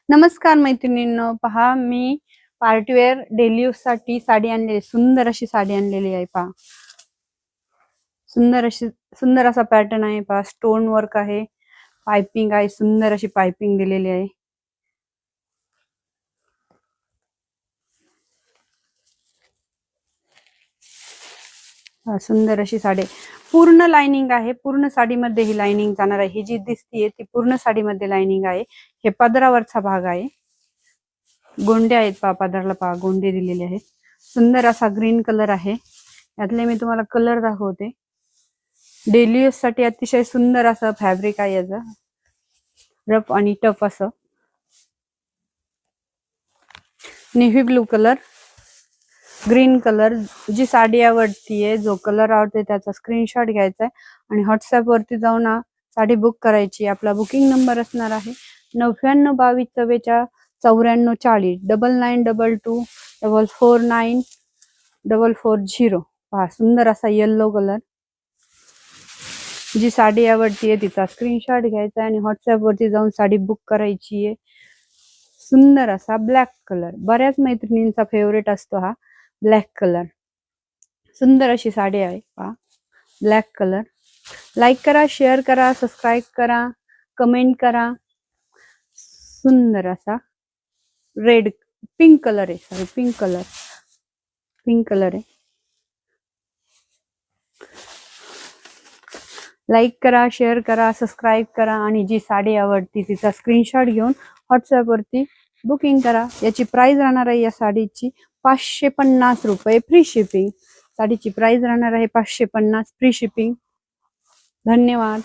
नमस्कार मैत्रिणींनो, पहा मी पार्टीवेअर डेली यूज साठी साडी आणलेली, सुंदर अशी साडी आणलेली आहे। पहा सुंदर असा पॅटर्न आहे। पहा स्टोन वर्क आहे, पाइपिंग आहे, सुंदर अशी पाइपिंग दिलेली आहे। सुंदर अशी साडी, पूर्ण लाइनिंग आहे। पूर्ण साडीमध्ये ही लाइनिंग जाणार आहे। ही जी दिसतीये ती पूर्ण साडीमध्ये लाइनिंग आहे। हे पदरावरचा भाग आहे। गोंडे आहेत, पहा पदराला पहा गोंडे दिलेले आहेत। सुंदर असा ग्रीन कलर आहे। यातले मी तुम्हाला कलर दाखवते। डेली यूज साठी अतिशय सुंदर असं फॅब्रिक आहे याचं, रफ आणि टफ असं। Navy blue colour, green colour. जी साडी आवडतीये, जो कलर आवडते त्याचा स्क्रीनशॉट घ्यायचा आहे आणि व्हॉट्सअप वरती जाऊन साडी बुक करायची। आपला बुकिंग नंबर असणार आहे 9922449440 9922249440। पहा सुंदर असा येलो कलर। जी साडी आवडतीये तिचा स्क्रीनशॉट घ्यायचा आणि व्हॉट्सअप वरती जाऊन साडी बुक करायची आहे। सुंदर असा ब्लॅक कलर, बऱ्याच मैत्रिणींचा फेवरेट असतो हा ब्लॅक कलर। सुंदर अशी साडी आहे, पहा ब्लॅक कलर। लाईक करा, शेअर करा, सबस्क्राइब करा, कमेंट करा। सुंदर असा रेड पिंक कलर आहे, सॉरी पिंक कलर आहे। लाईक करा, शेअर करा, सबस्क्राइब करा आणि जी साडी आवडती तिचा स्क्रीनशॉट घेऊन व्हॉट्सअप वरती बुकिंग करा। याची प्राइस राहणार आहे या साडीची 550 रुपये फ्री शिपिंग। साडीची प्राइस राहणार आहे 550 फ्री शिपिंग। धन्यवाद।